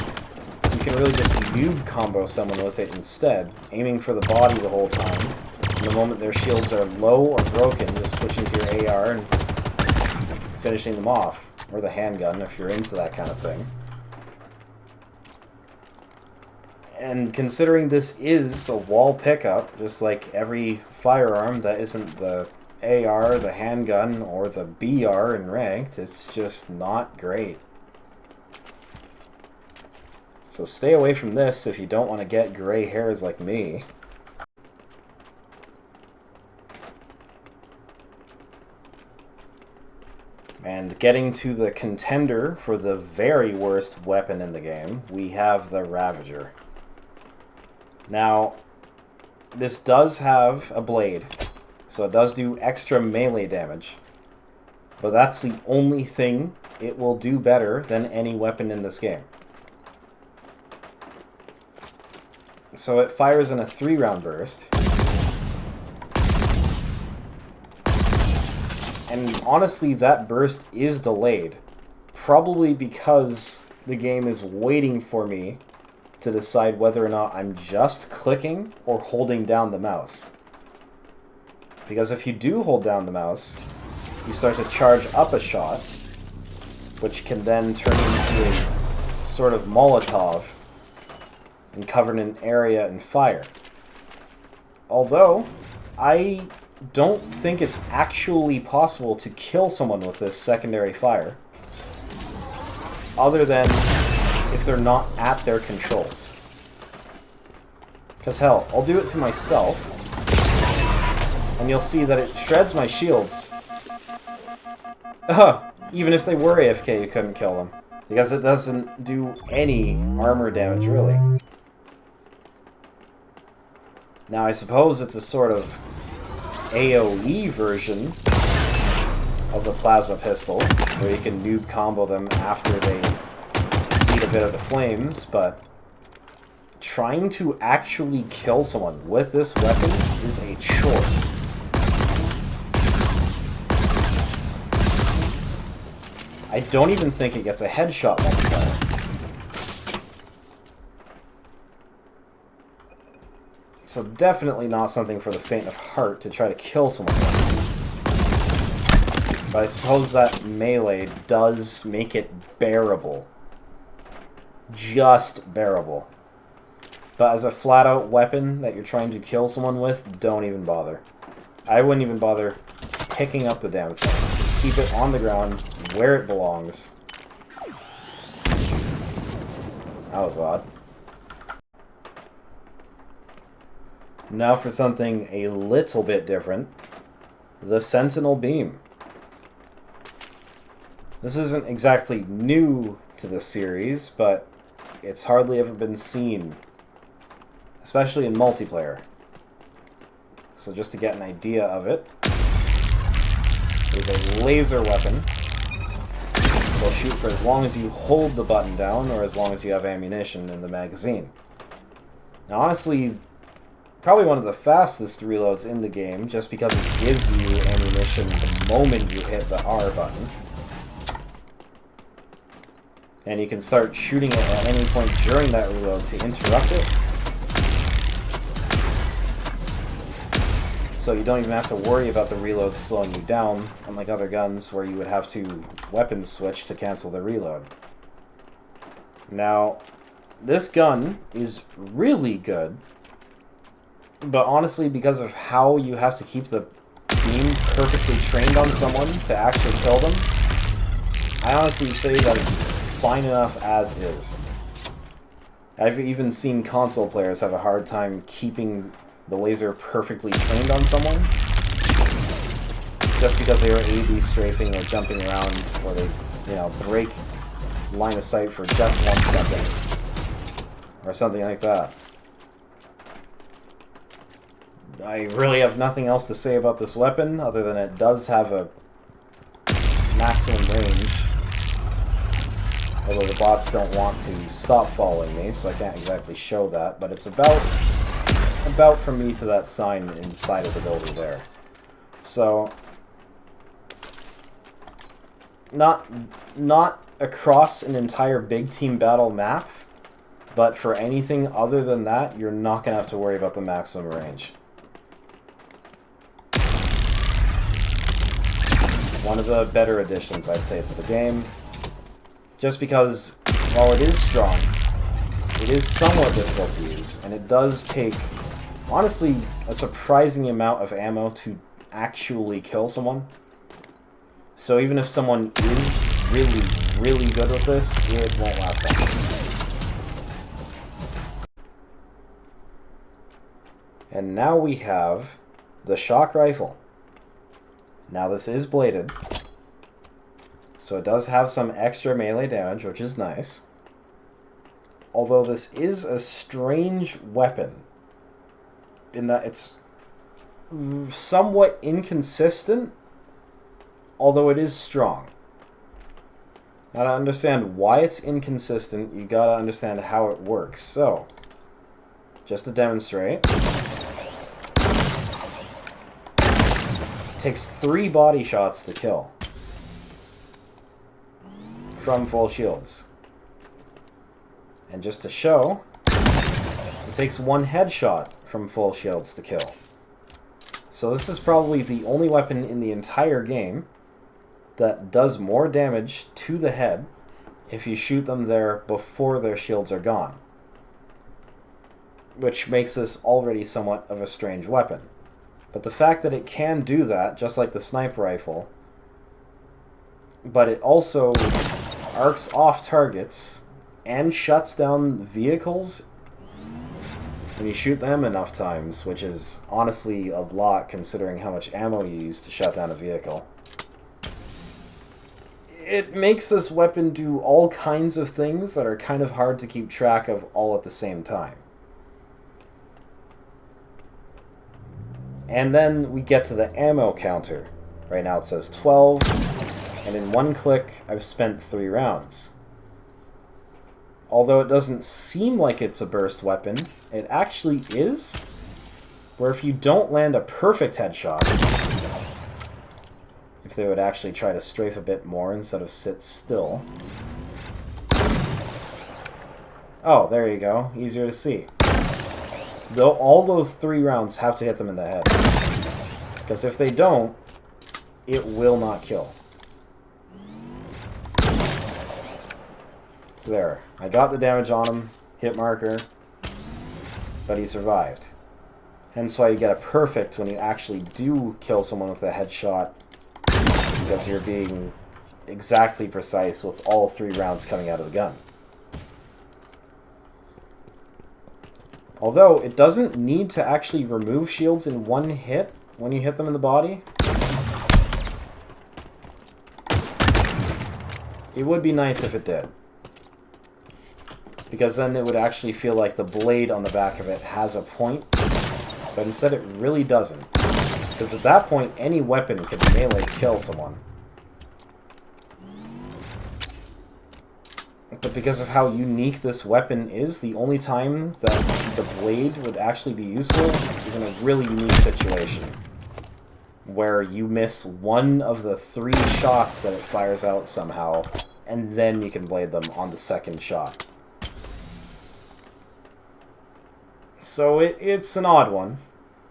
you can really just noob combo someone with it instead, aiming for the body the whole time, The moment their shields are low or broken, just switching to your AR and finishing them off. Or the handgun, if you're into that kind of thing. And considering this is a wall pickup, just like every firearm that isn't the AR, the handgun, or the BR in ranked, it's just not great. So stay away from this if you don't want to get gray hairs like me. And getting to the contender for the very worst weapon in the game, we have the Ravager. Now, this does have a blade, so it does do extra melee damage. But that's the only thing it will do better than any weapon in this game. So it fires in a 3-round burst. And honestly, that burst is delayed. Probably because the game is waiting for me to decide whether or not I'm just clicking or holding down the mouse. Because if you do hold down the mouse, you start to charge up a shot, which can then turn into a sort of Molotov and cover an area in fire. Although, I don't think it's actually possible to kill someone with this secondary fire, other than if they're not at their controls. Because hell, I'll do it to myself, and you'll see that it shreds my shields. Even if they were AFK, you couldn't kill them, because it doesn't do any armor damage, really. Now, I suppose it's a sort of AoE version of the plasma pistol, where you can noob combo them after they eat a bit of the flames, but trying to actually kill someone with this weapon is a chore. I don't even think it gets a headshot multiplier. So definitely not something for the faint of heart to try to kill someone with. But I suppose that melee does make it bearable. Just bearable. But as a flat-out weapon that you're trying to kill someone with, don't even bother. I wouldn't even bother picking up the damn thing. Just keep it on the ground where it belongs. That was odd. Now for something a little bit different. The Sentinel Beam. This isn't exactly new to the series, but it's hardly ever been seen. Especially in multiplayer. So just to get an idea of it, is a laser weapon. It'll shoot for as long as you hold the button down, or as long as you have ammunition in the magazine. Now honestly, probably one of the fastest reloads in the game, just because it gives you ammunition the moment you hit the R button. And you can start shooting it at any point during that reload to interrupt it. So you don't even have to worry about the reload slowing you down, unlike other guns where you would have to weapon switch to cancel the reload. Now, this gun is really good, but honestly, because of how you have to keep the beam perfectly trained on someone to actually kill them, I honestly say that it's fine enough as is. I've even seen console players have a hard time keeping the laser perfectly trained on someone, just because they were A/B strafing or jumping around, or they, break line of sight for just 1 second, or something like that. I really have nothing else to say about this weapon, other than it does have a maximum range. Although the bots don't want to stop following me, so I can't exactly show that, but it's about from me to that sign inside of the building there. So, not across an entire big team battle map, but for anything other than that, you're not going to have to worry about the maximum range. One of the better additions, I'd say, to the game. Just because, while it is strong, it is somewhat difficult to use, and it does take, honestly, a surprising amount of ammo to actually kill someone. So even if someone is really, really good with this, it won't last long. And now we have the shock rifle. Now this is bladed, so it does have some extra melee damage, which is nice. Although this is a strange weapon, in that it's somewhat inconsistent, although it is strong. Now to understand why it's inconsistent, you gotta understand how it works. So, just to demonstrate, it takes 3 body shots to kill from full shields. And just to show, it takes 1 headshot from full shields to kill. So this is probably the only weapon in the entire game that does more damage to the head if you shoot them there before their shields are gone. Which makes this already somewhat of a strange weapon. But the fact that it can do that, just like the sniper rifle, but it also arcs off targets and shuts down vehicles when you shoot them enough times, which is honestly a lot considering how much ammo you use to shut down a vehicle. It makes this weapon do all kinds of things that are kind of hard to keep track of all at the same time. And then we get to the ammo counter. Right now it says 12, and in 1 click I've spent 3 rounds. Although it doesn't seem like it's a burst weapon, it actually is, where if you don't land a perfect headshot, if they would actually try to strafe a bit more instead of sit still. Oh, there you go. Easier to see. Though all those 3 rounds have to hit them in the head. Because if they don't, it will not kill. So there. I got the damage on him, hit marker, but he survived. Hence why you get a perfect when you actually do kill someone with a headshot, because you're being exactly precise with all 3 rounds coming out of the gun. Although, it doesn't need to actually remove shields in 1 hit when you hit them in the body. It would be nice if it did. Because then it would actually feel like the blade on the back of it has a point, but instead it really doesn't. Because at that point, any weapon could melee kill someone. But because of how unique this weapon is, the only time that the blade would actually be useful is in a really unique situation. Where you miss 1 of the 3 shots that it fires out somehow, and then you can blade them on the 2nd shot. So it's an odd one,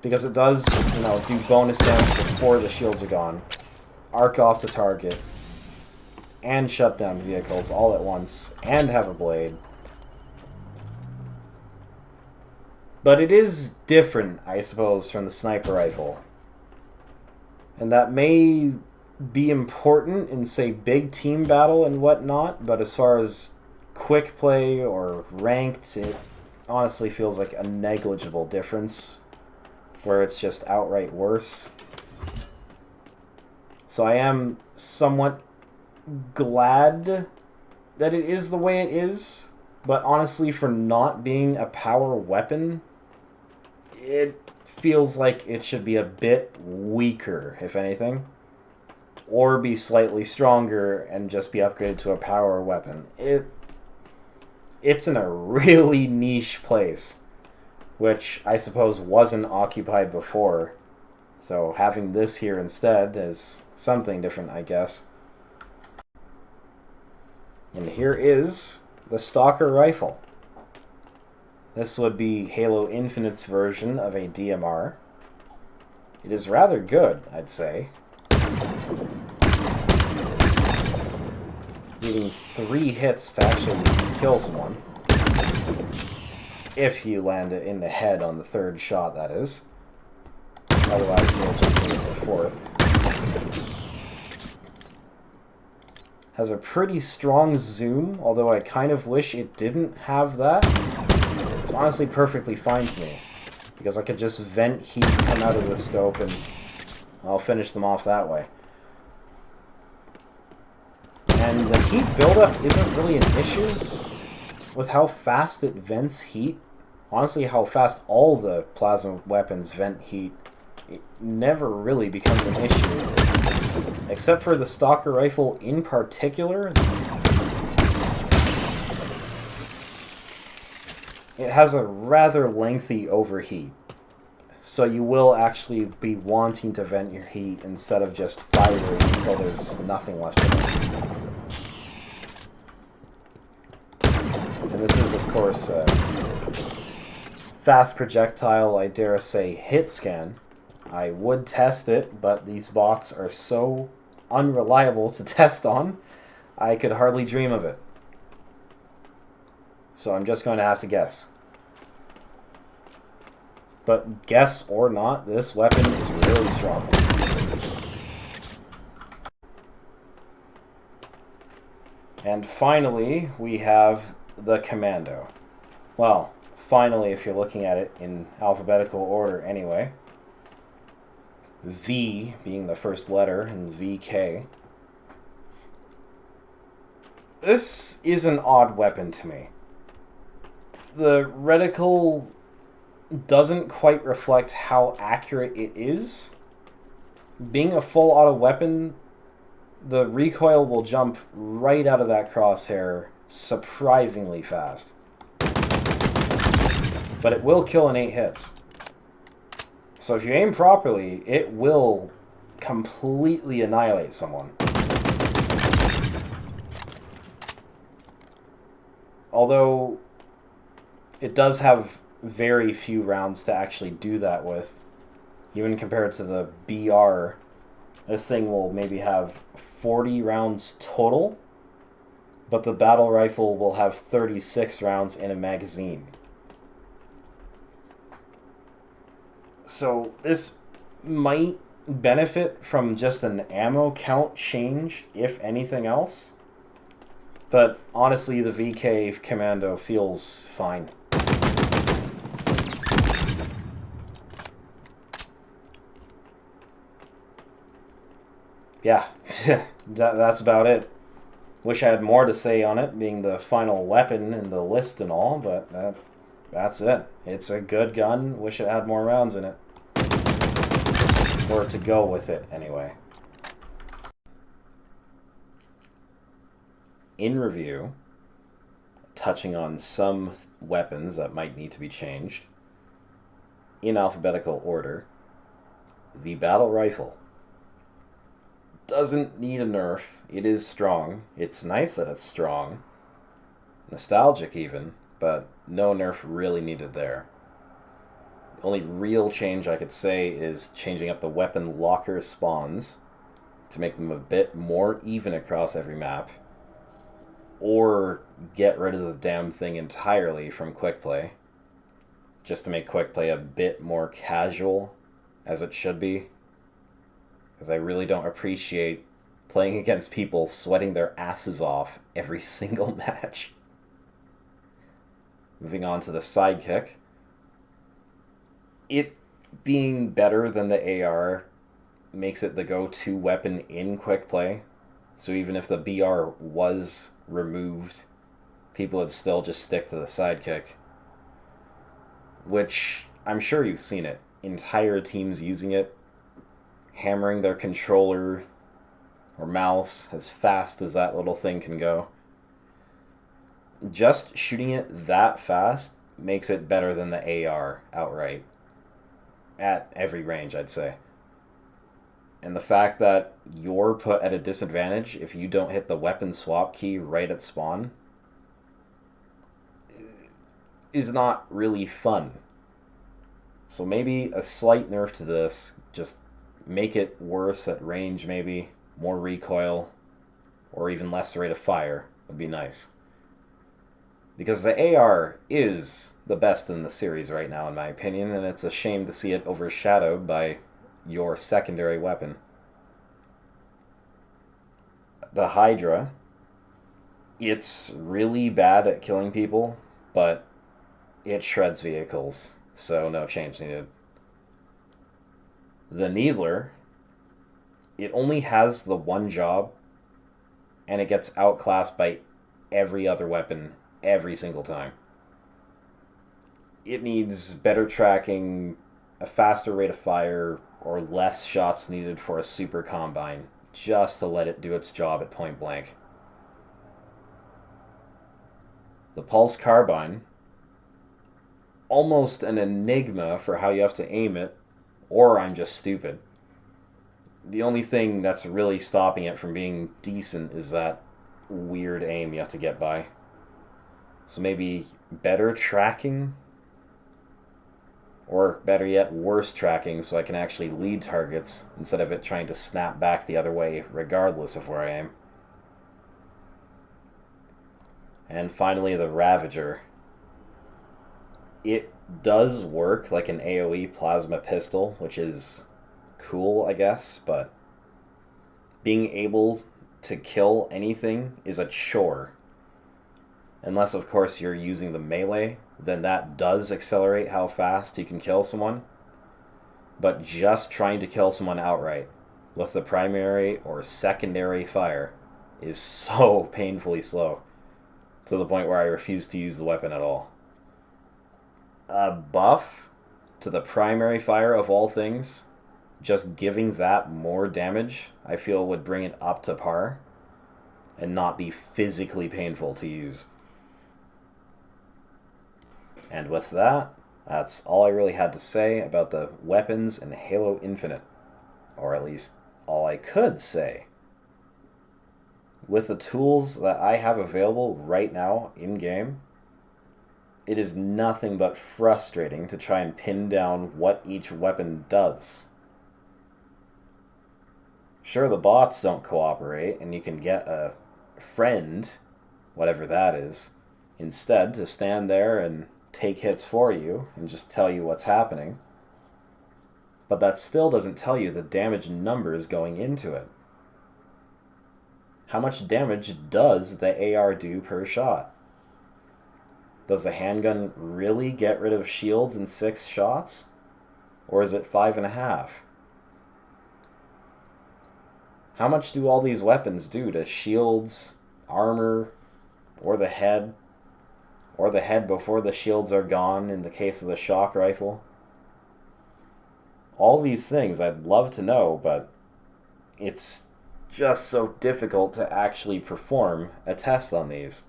because it does, you know, do bonus damage before the shields are gone, arc off the target, and shut down vehicles all at once, and have a blade. But it is different, I suppose, from the sniper rifle. And that may be important in, say, big team battle and whatnot, but as far as quick play or ranked, it honestly feels like a negligible difference, where it's just outright worse. So I am somewhat glad that it is the way it is, but honestly, for not being a power weapon, it feels like it should be a bit weaker, if anything, or be slightly stronger and just be upgraded to a power weapon. It's in a really niche place, which I suppose wasn't occupied before, so having this here instead is something different, I guess. And here is the Stalker Rifle. This would be Halo Infinite's version of a DMR. It is rather good, I'd say. needing 3 hits to actually kill someone. If you land it in the head on the 3rd shot, that is. Otherwise, you'll just need the 4th. Has a pretty strong zoom, although I kind of wish it didn't have that. It's honestly perfectly fine to me, because I could just vent heat come out of the scope and I'll finish them off that way. And the heat buildup isn't really an issue with how fast it vents heat. Honestly, how fast all the plasma weapons vent heat, it never really becomes an issue. Except for the Stalker Rifle in particular. It has a rather lengthy overheat. So you will actually be wanting to vent your heat instead of just firing until there's nothing left in it. And this is, of course, a fast projectile, I dare say, hit scan. I would test it, but these bots are so unreliable to test on, I could hardly dream of it. So I'm just going to have to guess. But guess or not, this weapon is really strong. And finally, we have the Commando. Well, finally, if you're looking at it in alphabetical order anyway. V being the first letter in VK. This is an odd weapon to me. The reticle doesn't quite reflect how accurate it is. Being a full auto weapon, the recoil will jump right out of that crosshair surprisingly fast. But it will kill in 8 hits. So if you aim properly, it will completely annihilate someone. Although it does have very few rounds to actually do that with. Even compared to the BR, this thing will maybe have 40 rounds total, but the battle rifle will have 36 rounds in a magazine. So this might benefit from just an ammo count change, if anything else. But honestly, the VK Commando feels fine. Yeah, that's about it. Wish I had more to say on it, being the final weapon in the list and all, but that's it. It's a good gun. Wish it had more rounds in it. Or to go with it, anyway. In review, touching on some weapons that might need to be changed, in alphabetical order, the battle rifle doesn't need a nerf. It is strong. It's nice that it's strong. Nostalgic even, but no nerf really needed there. The only real change I could say is changing up the weapon locker spawns to make them a bit more even across every map, or get rid of the damn thing entirely from quick play, just to make quick play a bit more casual, as it should be. Because I really don't appreciate playing against people sweating their asses off every single match. Moving on to the sidekick. It being better than the AR makes it the go-to weapon in quick play. So even if the BR was removed, people would still just stick to the sidekick. Which, I'm sure you've seen it. Entire teams using it, hammering their controller or mouse as fast as that little thing can go. Just shooting it that fast makes it better than the AR outright. At every range, I'd say. And the fact that you're put at a disadvantage if you don't hit the weapon swap key right at spawn is not really fun. So maybe a slight nerf to this, just make it worse at range maybe, more recoil, or even less rate of fire would be nice. Because the AR is the best in the series right now, in my opinion, and it's a shame to see it overshadowed by your secondary weapon. The Hydra, it's really bad at killing people, but it shreds vehicles, so no change needed. The Needler, it only has the one job, and it gets outclassed by every other weapon every single time. It needs better tracking, a faster rate of fire, or less shots needed for a super combine, just to let it do its job at point blank. The Pulse Carbine, almost an enigma for how you have to aim it, or I'm just stupid. The only thing that's really stopping it from being decent is that weird aim you have to get by. So maybe better tracking? Or better yet, worse tracking so I can actually lead targets instead of it trying to snap back the other way regardless of where I aim. And finally, the Ravager. It does work like an AoE plasma pistol, which is cool, I guess, but being able to kill anything is a chore. Unless, of course, you're using the melee, then that does accelerate how fast you can kill someone. But just trying to kill someone outright with the primary or secondary fire is so painfully slow, to the point where I refuse to use the weapon at all. A buff to the primary fire of all things, just giving that more damage, I feel would bring it up to par and not be physically painful to use. And with that, that's all I really had to say about the weapons in Halo Infinite. Or at least, all I could say. With the tools that I have available right now in-game, it is nothing but frustrating to try and pin down what each weapon does. Sure, the bots don't cooperate, and you can get a friend, whatever that is, instead to stand there and take hits for you and just tell you what's happening. But that still doesn't tell you the damage numbers going into it. How much damage does the AR do per shot? Does the handgun really get rid of shields in 6 shots? Or is it 5.5? How much do all these weapons do to shields, armor, or the head? Or the head before the shields are gone in the case of the shock rifle? All these things I'd love to know, but it's just so difficult to actually perform a test on these.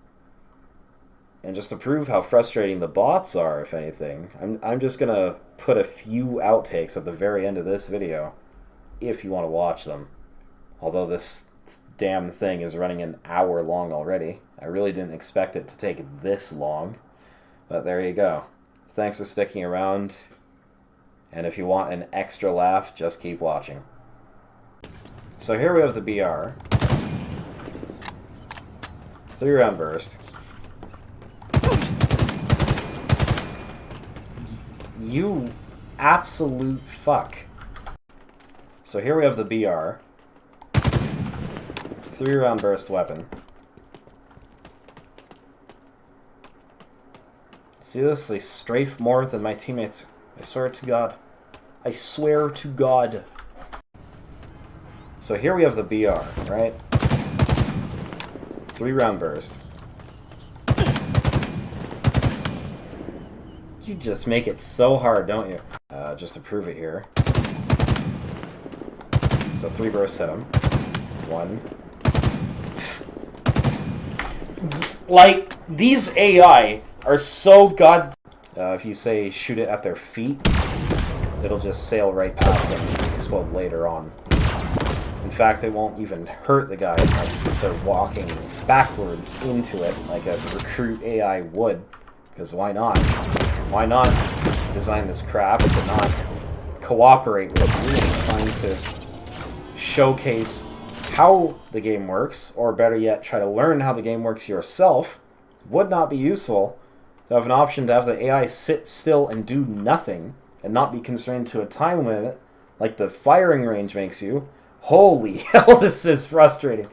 And just to prove how frustrating the bots are, if anything, I'm just going to put a few outtakes at the very end of this video, if you want to watch them. Although this damn thing is running an hour long already. I really didn't expect it to take this long. But there you go. Thanks for sticking around. And if you want an extra laugh, just keep watching. So here we have the BR. 3-round burst. You absolute fuck. So here we have the BR. 3-round burst weapon. See this? They strafe more than my teammates. I swear to God. I swear to God. So here we have the BR, right? 3-round burst. You just make it so hard, don't you? Just to prove it here. So 3 bursts hit him. 1. Like, these AI are so if you say shoot it at their feet, it'll just sail right past them and explode later on. In fact, it won't even hurt the guy unless they're walking backwards into it like a recruit AI would. Because why not? Why not design this crap to not cooperate with you and trying to showcase how the game works, or better yet, try to learn how the game works yourself, would not be useful to have an option to have the AI sit still and do nothing and not be constrained to a time limit like the firing range makes you. Holy hell, this is frustrating.